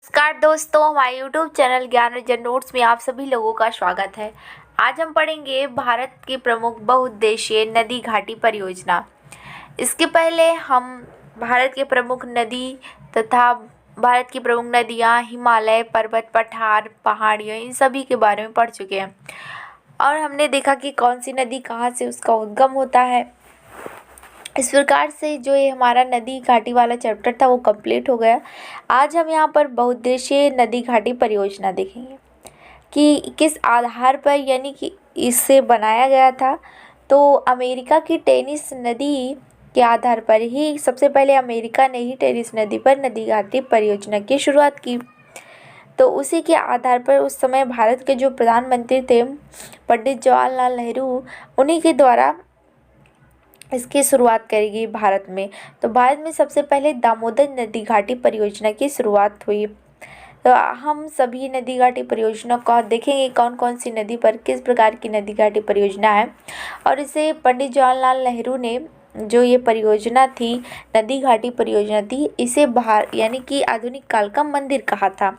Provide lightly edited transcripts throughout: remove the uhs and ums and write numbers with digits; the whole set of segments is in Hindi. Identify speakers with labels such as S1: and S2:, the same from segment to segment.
S1: नमस्कार दोस्तों, हमारे YouTube चैनल ज्ञान रंजन नोट्स में आप सभी लोगों का स्वागत है। आज हम पढ़ेंगे भारत की प्रमुख बहुउद्देशीय नदी घाटी परियोजना। इसके पहले हम भारत के प्रमुख नदी तथा भारत की प्रमुख नदियाँ, हिमालय, पर्वत, पठार, पहाड़ियों, इन सभी के बारे में पढ़ चुके हैं और हमने देखा कि कौन सी नदी कहाँ से उसका उद्गम होता है। इस प्रकार से जो ये हमारा नदी घाटी वाला चैप्टर था वो कंप्लीट हो गया। आज हम यहाँ पर बहुउद्देशीय नदी घाटी परियोजना देखेंगे कि किस आधार पर, यानी कि इसे बनाया गया था। तो अमेरिका की टेनिस नदी के आधार पर ही सबसे पहले अमेरिका ने ही टेनिस नदी पर नदी घाटी परियोजना की शुरुआत की। तो उसी के आधार पर उस समय भारत के जो प्रधानमंत्री थे पंडित जवाहरलाल नेहरू, उन्हीं के द्वारा इसकी शुरुआत करी गई भारत में। तो भारत में सबसे पहले दामोदर नदी घाटी परियोजना की शुरुआत हुई। तो हम सभी नदी घाटी परियोजना को देखेंगे, कौन कौन सी नदी पर किस प्रकार की नदी घाटी परियोजना है। और इसे पंडित जवाहरलाल नेहरू ने जो ये परियोजना थी, नदी घाटी परियोजना थी, इसे यानी कि आधुनिक काल का मंदिर कहा था।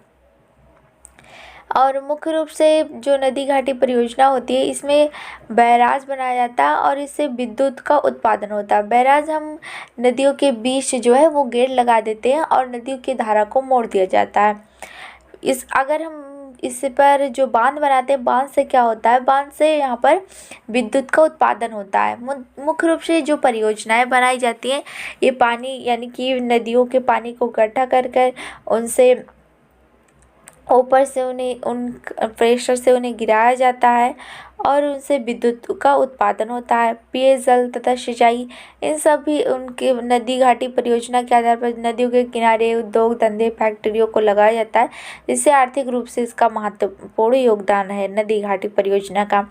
S1: और मुख्य रूप से जो नदी घाटी परियोजना होती है, इसमें बैराज बनाया जाता है और इससे विद्युत का उत्पादन होता है। बैराज हम नदियों के बीच जो है वो गेट लगा देते हैं और नदियों की धारा को मोड़ दिया जाता है। अगर हम इस पर जो बांध बनाते हैं, बांध से क्या होता है, बांध से यहाँ पर विद्युत का उत्पादन होता है। मुख्य रूप से जो परियोजनाएं बनाई जाती हैं, ये पानी यानी कि नदियों के पानी को इकट्ठा कर कर उनसे ऊपर से उन प्रेशर से उन्हें गिराया जाता है और उनसे विद्युत का उत्पादन होता है। पेयजल तथा सिंचाई, इन सभी उनके नदी घाटी परियोजना के आधार पर नदियों के किनारे उद्योग धंधे फैक्ट्रियों को लगाया जाता है, जिससे आर्थिक रूप से इसका महत्वपूर्ण योगदान है नदी घाटी परियोजना का।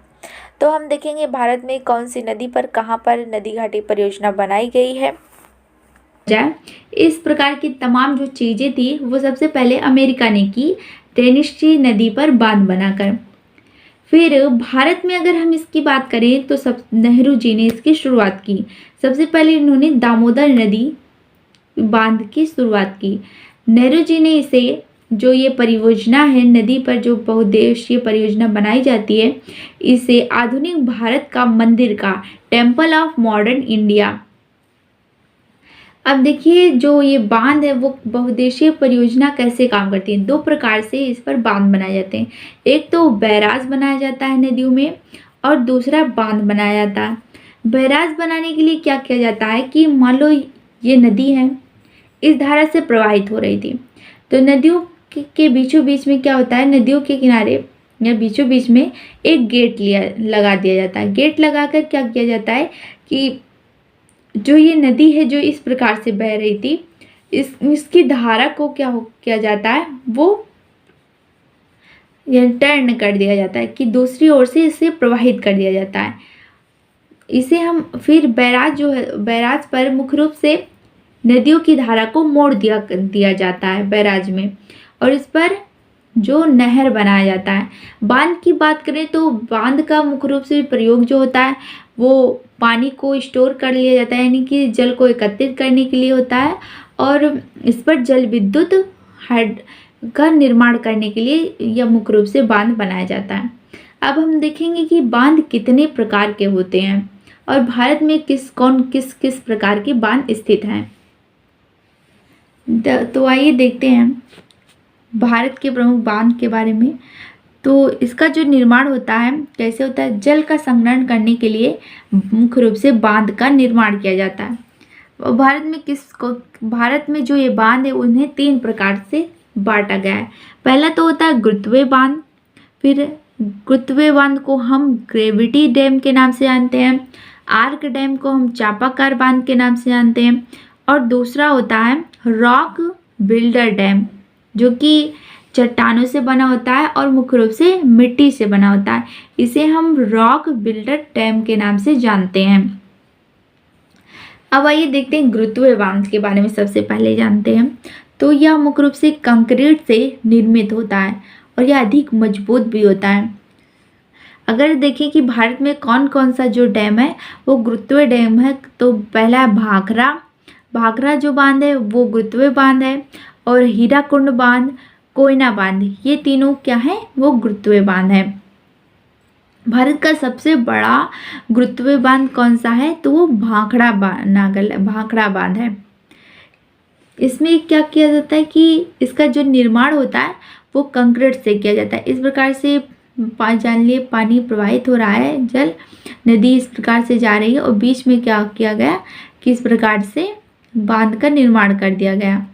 S1: तो हम देखेंगे भारत में कौन सी नदी पर कहाँ पर नदी घाटी परियोजना बनाई गई है।
S2: इस प्रकार की तमाम जो चीजें थी वो सबसे पहले अमेरिका ने की, टेनेसी नदी पर बांध बनाकर। फिर भारत में अगर हम इसकी बात करें तो नेहरू जी ने इसकी शुरुआत की। सबसे पहले इन्होंने दामोदर नदी बांध की शुरुआत की। नेहरू जी ने इसे, जो ये परियोजना है नदी पर जो बहुउद्देशीय परियोजना बनाई जाती है, इसे आधुनिक भारत का मंदिर का, टेम्पल ऑफ मॉडर्न इंडिया। अब देखिए, जो ये बांध है वो बहुउद्देशीय परियोजना कैसे काम करती है। दो प्रकार से इस पर बांध बनाए जाते हैं। एक तो बैराज बनाया जाता है नदियों में और दूसरा बांध बनाया जाता है। बैराज बनाने के लिए क्या किया जाता है कि मान लो ये नदी है, इस धारा से प्रवाहित हो रही थी, तो नदियों के बीचों बीच में क्या होता है, नदियों के किनारे या बीचों बीच में एक गेट लगा दिया जाता है। गेट लगाकर क्या किया जाता है कि जो ये नदी है जो इस प्रकार से बह रही थी, इसकी धारा को क्या किया जाता है, वो टर्न कर दिया जाता है कि दूसरी ओर से इसे प्रवाहित कर दिया जाता है। इसे हम फिर बैराज जो है, बैराज पर मुख्य रूप से नदियों की धारा को मोड़ दिया जाता है बैराज में, और इस पर जो नहर बनाया जाता है। बांध की बात करें तो बांध का मुख्य रूप से प्रयोग जो होता है वो पानी को स्टोर कर लिया जाता है, यानी कि जल को एकत्रित करने के लिए होता है, और इस पर जल विद्युत का निर्माण करने के लिए यह मुख्य रूप से बांध बनाया जाता है। अब हम देखेंगे कि बांध कितने प्रकार के होते हैं और भारत में किस प्रकार के बांध स्थित हैं। तो आइए देखते हैं भारत के प्रमुख बांध के बारे में। तो इसका जो निर्माण होता है कैसे होता है, जल का संग्रहण करने के लिए मुख्य रूप से बांध का निर्माण किया जाता है। भारत में जो ये बांध है उन्हें 3 प्रकार से बांटा गया है। पहला तो होता है गुरुत्वीय बांध। फिर गुरुत्वीय बांध को हम ग्रेविटी डैम के नाम से जानते हैं। आर्क डैम को हम चापाकार बांध के नाम से जानते हैं। और दूसरा होता है रॉक बिल्डर डैम, जो कि चट्टानों से बना होता है और मुख्य रूप से मिट्टी से बना होता है। इसे हम रॉक बिल्डर डैम के नाम से जानते हैं। अब आइए देखते हैं गुरुत्वीय बांध के बारे में। सबसे पहले जानते हैं तो यह मुख्य रूप से कंक्रीट से निर्मित होता है और यह अधिक मजबूत भी होता है। अगर देखें कि भारत में कौन कौन सा जो डैम है वो गुरुत्वीय डैम है, तो पहला है भाखड़ा जो बांध है वो गुरुत्वीय बांध है, और हीराकुंड बांध कोयना बांध, ये तीनों क्या है, वो गुरुत्वीय बांध है। भारत का सबसे बड़ा गुरुत्वीय बांध कौन सा है, तो वो भाखड़ा बांध है। इसमें क्या किया जाता है कि इसका जो निर्माण होता है वो कंक्रीट से किया जाता है। इस प्रकार से जान लिए पानी प्रवाहित हो रहा है, जल नदी इस प्रकार से जा रही है और बीच में क्या किया गया कि इस प्रकार से बांध का निर्माण कर दिया गया,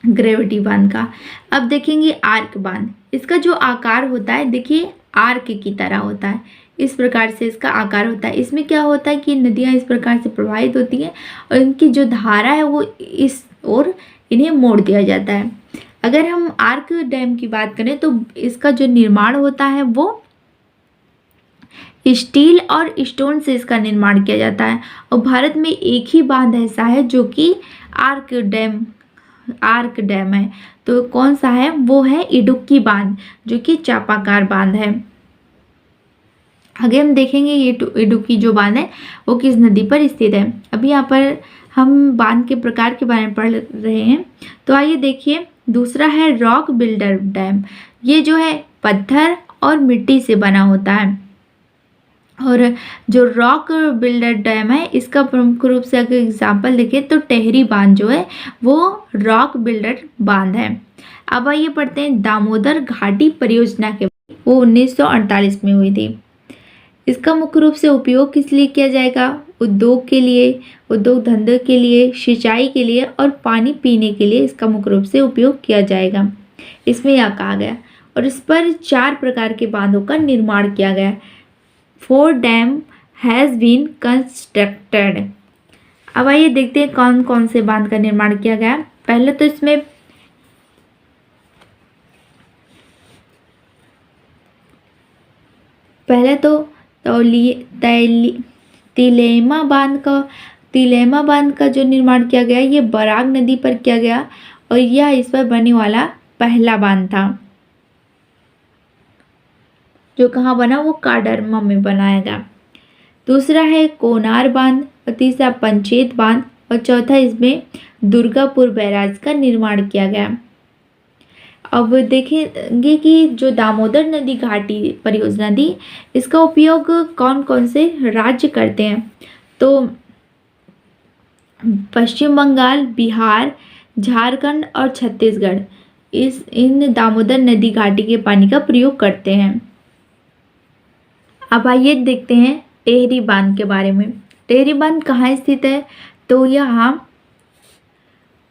S2: ग्रेविटी बांध का। अब देखेंगे आर्क बांध, इसका जो आकार होता है देखिए आर्क की तरह होता है, इस प्रकार से इसका आकार होता है। इसमें क्या होता है कि नदियाँ इस प्रकार से प्रवाहित होती हैं और इनकी जो धारा है वो इस ओर इन्हें मोड़ दिया जाता है। अगर हम आर्क डैम की बात करें तो इसका जो निर्माण होता है वो स्टील और स्टोन से इसका निर्माण किया जाता है। और भारत में एक ही बांध ऐसा है जो कि आर्क डैम है, तो कौन सा है, वो है इडुक्की बांध, जो कि चापाकार बांध है। आगे हम देखेंगे ये इडुक्की जो बांध है वो किस नदी पर स्थित है। अभी यहाँ पर हम बांध के प्रकार के बारे में पढ़ रहे हैं, तो आइए देखिए। दूसरा है रॉक बिल्डर डैम, ये जो है पत्थर और मिट्टी से बना होता है। और जो रॉक बिल्डर डैम है इसका प्रमुख रूप से अगर एग्जाम्पल देखें तो टेहरी बांध जो है वो रॉक बिल्डर बांध है। अब आइए पढ़ते हैं दामोदर घाटी परियोजना के, वो 1948 में हुई थी। इसका मुख्य रूप से उपयोग किस लिए किया जाएगा, उद्योग के लिए, उद्योग धंधे के लिए, सिंचाई के लिए और पानी पीने के लिए इसका मुख्य रूप से उपयोग किया जाएगा, इसमें यह कहा गया। और इस पर 4 प्रकार के बांधों का निर्माण किया गया। 4 डैम हैज़ बीन कंस्ट्रक्टेड। अब आइए देखते हैं कौन कौन से बांध का निर्माण किया गया। पहले तो इसमें तिलेमा बांध का जो निर्माण किया गया ये बराक नदी पर किया गया और यह इस पर बनने वाला पहला बांध था। जो कहाँ बना, वो काडरमा में बनाया गया। दूसरा है कोनार बांध और तीसरा पंचेत बांध और चौथा इसमें दुर्गापुर बैराज का निर्माण किया गया। अब देखेंगे कि जो दामोदर नदी घाटी परियोजना थी इसका उपयोग कौन कौन से राज्य करते हैं, तो पश्चिम बंगाल, बिहार, झारखंड और छत्तीसगढ़ इन दामोदर नदी घाटी के पानी का प्रयोग करते हैं। अब आइए देखते हैं टेहरी बांध के बारे में। टेहरी बांध कहाँ स्थित है, तो यहाँ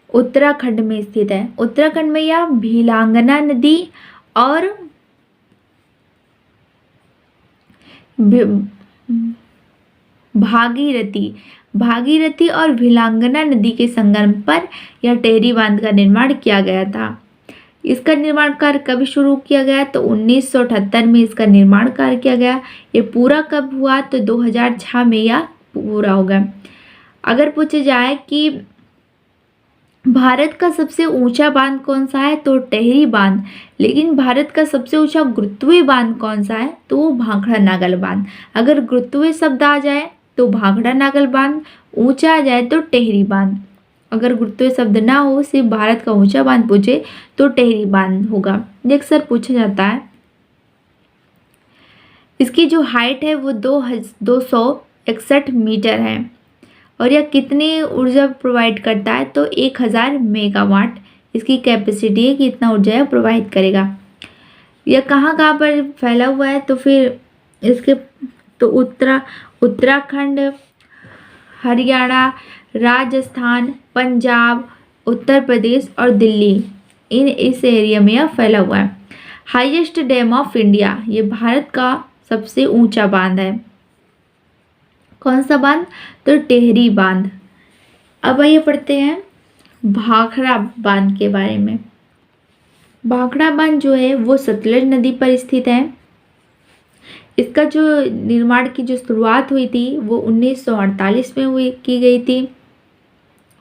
S2: उत्तराखंड में स्थित है। उत्तराखंड में यह भिलांगना नदी और भागीरथी और भिलांगना नदी के संगम पर यह टेहरी बांध का निर्माण किया गया था। इसका निर्माण कार्य कब शुरू किया गया, तो 1978 में इसका निर्माण कार्य किया गया। ये पूरा कब हुआ, तो 2006 में यह पूरा हो गया। अगर पूछा जाए कि भारत का सबसे ऊंचा बांध कौन सा है, तो टेहरी बांध। लेकिन भारत का सबसे ऊंचा गुरुत्वीय बांध कौन सा है, तो वो भाखड़ा नागल बांध। अगर गुरुत्वीय शब्द आ जाए तो भाखड़ा नागल बांध, ऊंचा आ जाए तो टेहरी बांध। अगर गुरुत्वीय शब्द ना हो, सिर्फ भारत का ऊंचा बांध पूछे तो टेहरी बांध होगा, ये अक्सर पूछा जाता है। इसकी जो हाइट है वो 261 मीटर है और यह कितनी ऊर्जा प्रोवाइड करता है, तो 1000 मेगावाट इसकी कैपेसिटी है कि इतना ऊर्जा यह प्रोवाइड करेगा। यह कहाँ कहाँ पर फैला हुआ है, तो फिर इसके तो उत्तराखंड, हरियाणा, राजस्थान, पंजाब, उत्तर प्रदेश और दिल्ली, इस एरिया में यह फैला हुआ है। हाईएस्ट डैम ऑफ इंडिया, ये भारत का सबसे ऊंचा बांध है। कौन सा बांध, तो टेहरी बांध। अब आइए पढ़ते हैं भाखड़ा बांध के बारे में। भाखड़ा बांध जो है वो सतलज नदी पर स्थित है। इसका जो निर्माण की जो शुरुआत हुई थी वो 1948 में की गई थी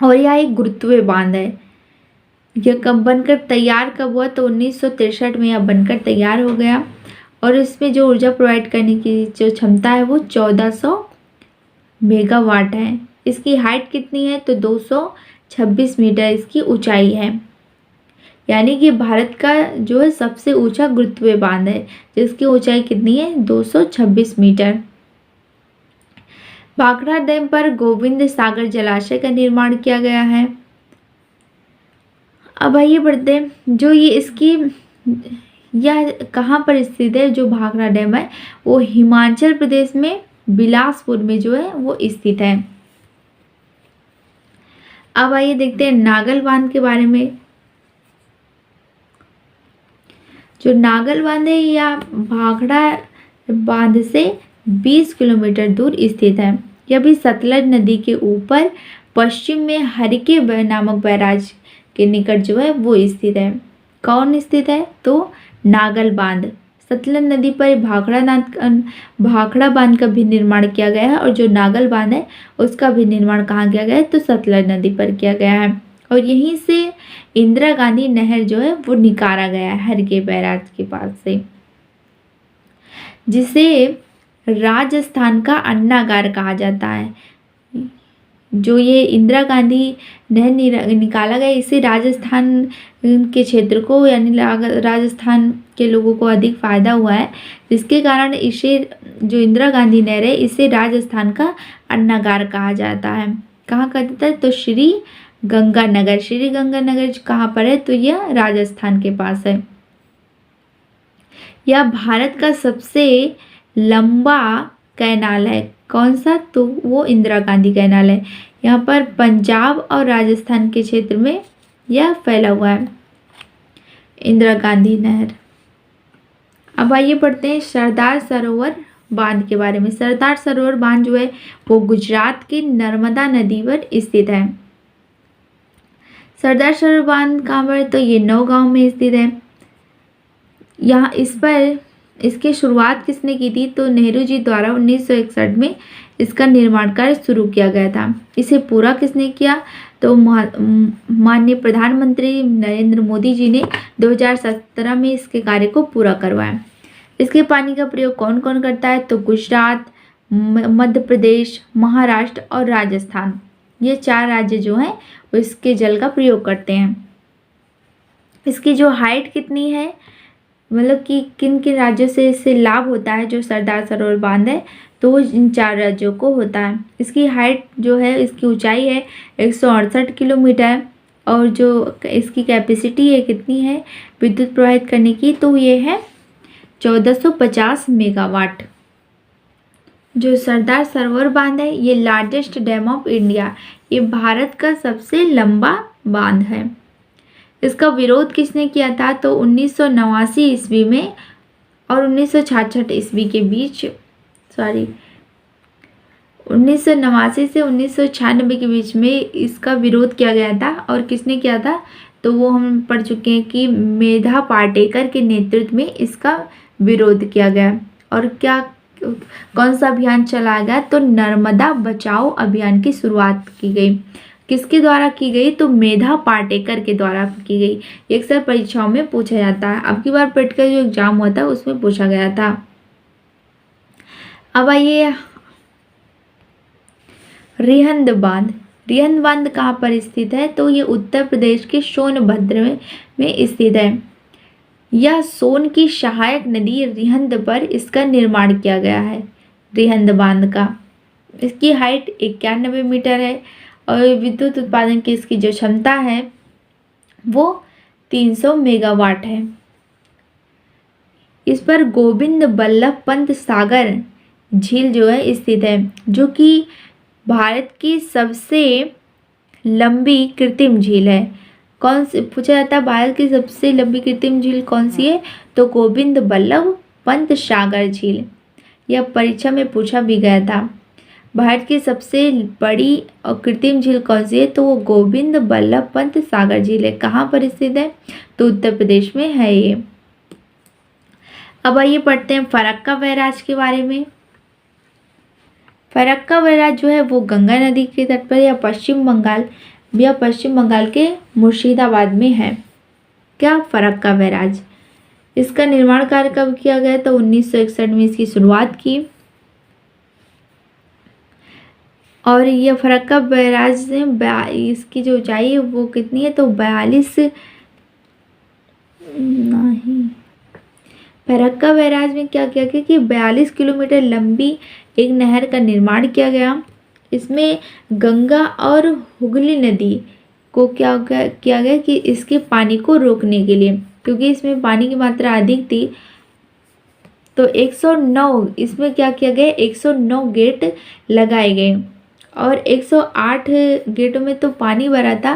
S2: और यह एक गुरुत्वीय बांध है। यह कब बनकर तैयार कब हुआ, तो 1963 में यह बनकर तैयार हो गया और इसमें जो ऊर्जा प्रोवाइड करने की जो क्षमता है वो 1400 मेगावाट है। इसकी हाइट कितनी है, तो 226 मीटर इसकी ऊंचाई है। यानी कि भारत का जो है सबसे ऊंचा गुरुत्वीय बांध है, जिसकी ऊंचाई कितनी है 226 मीटर। भाखड़ा डैम पर गोविंद सागर जलाशय का निर्माण किया गया है। अब आइए बढ़ते हैं, जो ये इसकी यह कहाँ पर स्थित है, जो भाखड़ा डैम है वो हिमाचल प्रदेश में बिलासपुर में जो है वो स्थित है। अब आइए देखते हैं नागल बांध के बारे में। जो नागल बांध है या भाखड़ा बांध से 20 किलोमीटर दूर स्थित है। यह भी सतलज नदी के ऊपर पश्चिम में हरिके नामक बैराज के निकट जो है वो स्थित है। कौन स्थित है, तो नागल बांध। सतलज नदी पर भाखड़ा बांध का भी निर्माण किया गया है, और जो नागल बांध है उसका भी निर्माण कहाँ किया गया है, तो सतलज नदी पर किया गया है। और यहीं से इंदिरा गांधी नहर जो है वो निकाला गया है हरिके बैराज के पास से, जिसे राजस्थान का अन्नागार कहा जाता है। जो ये इंदिरा गांधी नहर निकाला गया, इससे राजस्थान के क्षेत्र को यानी राजस्थान के लोगों को अधिक फायदा हुआ है, जिसके कारण इसे जो इंदिरा गांधी नहर है इसे राजस्थान का अन्नागार कहा जाता है। कहाँ कहता है, तो श्री गंगानगर। श्री गंगानगर कहाँ पर है, तो यह राजस्थान के पास है। यह भारत का सबसे लंबा कैनाल है। कौन सा, तो वो इंदिरा गांधी कैनाल है। यहाँ पर पंजाब और राजस्थान के क्षेत्र में यह फैला हुआ है इंदिरा गांधी नहर। अब आइए पढ़ते हैं सरदार सरोवर बांध के बारे में। सरदार सरोवर बांध जो है वो गुजरात के नर्मदा नदी पर स्थित है। सरदार सरोवर बांध कहाँ पर है, तो ये नौगांव में स्थित है। यहाँ इसकी शुरुआत किसने की थी, तो नेहरू जी द्वारा 1961 में इसका निर्माण कार्य शुरू किया गया था। इसे पूरा किसने किया, तो माननीय प्रधानमंत्री नरेंद्र मोदी जी ने 2017 में इसके कार्य को पूरा करवाया। इसके पानी का प्रयोग कौन कौन करता है, तो गुजरात, मध्य प्रदेश, महाराष्ट्र और राजस्थान, ये 4 राज्य जो हैं वो इसके जल का प्रयोग करते हैं। इसकी जो हाइट कितनी है, मतलब कि किन किन राज्यों से इससे लाभ होता है, जो सरदार सरोवर बांध है, तो वो इन 4 राज्यों को होता है। इसकी हाइट जो है, इसकी ऊंचाई है 168 किलोमीटर, और जो इसकी कैपेसिटी है कितनी है विद्युत प्रवाहित करने की, तो ये है 1450 मेगावाट। जो सरदार सरोवर बांध है ये लार्जेस्ट डैम ऑफ इंडिया, ये भारत का सबसे लंबा बांध है। इसका विरोध किसने किया था, तो 1989 ईस्वी में और 1966 ईस्वी के बीच, 1989 से 1996 के बीच में इसका विरोध किया गया था। और किसने किया था, तो वो हम पढ़ चुके हैं कि मेधा पाटेकर के नेतृत्व में इसका विरोध किया गया। और क्या कौन सा अभियान चलाया गया, तो नर्मदा बचाओ अभियान की शुरुआत की गई। किसके द्वारा की गई, तो मेधा पाटेकर के द्वारा की गई। ये अक्सर परीक्षाओं में पूछा जाता है। अब की बार प्रैक्टिकल जो एग्जाम हुआ था उसमें पूछा गया था। अब आइए रिहंद बांध। रिहंद बांध कहाँ पर स्थित है, तो ये उत्तर प्रदेश के सोनभद्र में स्थित है। यह सोन की सहायक नदी रिहंद पर इसका निर्माण किया गया है, रिहंद बांध का। इसकी हाइट 91 मीटर है, और विद्युत उत्पादन की इसकी जो क्षमता है वो 300 मेगावाट है। इस पर गोविंद बल्लभ पंत सागर झील जो है स्थित है, जो कि भारत की सबसे लंबी कृत्रिम झील है। कौन सी, पूछा जाता है भारत की सबसे लंबी कृत्रिम झील कौन सी है, तो गोविंद बल्लभ पंत सागर झील। यह परीक्षा में पूछा भी गया था। भारत की सबसे बड़ी और कृत्रिम झील कौन सी है, तो वो गोविंद बल्लभ पंत सागर झील है। कहाँ पर स्थित है, तो उत्तर प्रदेश में है ये। अब आइए पढ़ते हैं फरक्का बैराज के बारे में। फरक्का बैराज जो है वो गंगा नदी के तट पर, या पश्चिम बंगाल के मुर्शिदाबाद में है। क्या, फरक्का बैराज। इसका निर्माण कार्य कब किया गया, तो 1961 में इसकी शुरुआत की। और यह फरक्का बैराज से इसकी जो ऊंचाई है वो कितनी है, तो 42 नहीं, फरक्का बैराज में क्या किया गया कि 42 किलोमीटर लंबी एक नहर का निर्माण किया गया। इसमें गंगा और हुगली नदी को किया गया कि इसके पानी को रोकने के लिए, क्योंकि इसमें पानी की मात्रा अधिक थी, तो 109 इसमें क्या किया गया, 109 गेट लगाए गए और 108 गेटों में तो पानी भरा था,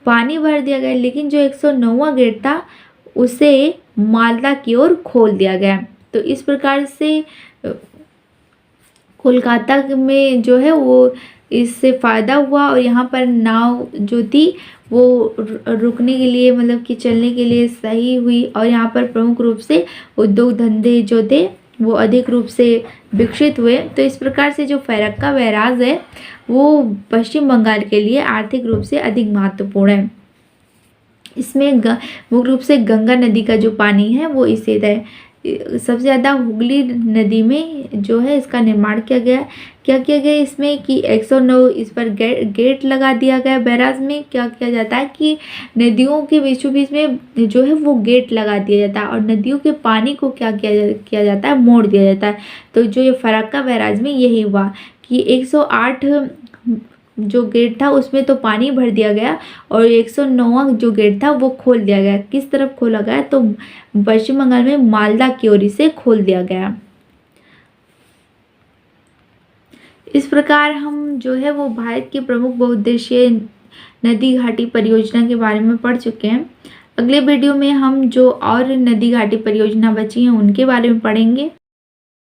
S2: पानी भर दिया गया, लेकिन जो 109वां गेट था उसे मालदा की ओर खोल दिया गया। तो इस प्रकार से कोलकाता में जो है वो इससे फ़ायदा हुआ और यहाँ पर नाव जो थी वो रुकने के लिए, मतलब कि चलने के लिए सही हुई और यहाँ पर प्रमुख रूप से उद्योग धंधे जो थे वो अधिक रूप से विकसित हुए। तो इस प्रकार से जो फरक्का बैराज है वो पश्चिम बंगाल के लिए आर्थिक रूप से अधिक महत्वपूर्ण है। इसमें मुख्य रूप से गंगा नदी का जो पानी है वो स्थित है। सबसे ज़्यादा हुगली नदी में जो है इसका निर्माण किया गया। क्या किया गया इसमें कि 109 इस पर गेट लगा दिया गया। बैराज में क्या किया जाता है कि नदियों के बीचों बीच में जो है वो गेट लगा दिया जाता है और नदियों के पानी को क्या किया जाता है, मोड़ दिया जाता है। तो जो ये फरक्का बैराज में यही हुआ कि 108 जो गेट था उसमें तो पानी भर दिया गया और 109वां जो गेट था वो खोल दिया गया। किस तरफ खोला गया, तो पश्चिम बंगाल में मालदा की ओर से खोल दिया गया। इस प्रकार हम जो है वो भारत की प्रमुख बहुउद्देशीय नदी घाटी परियोजना के बारे में पढ़ चुके हैं। अगले वीडियो में हम जो और नदी घाटी परियोजना बची हैं उनके बारे में पढ़ेंगे।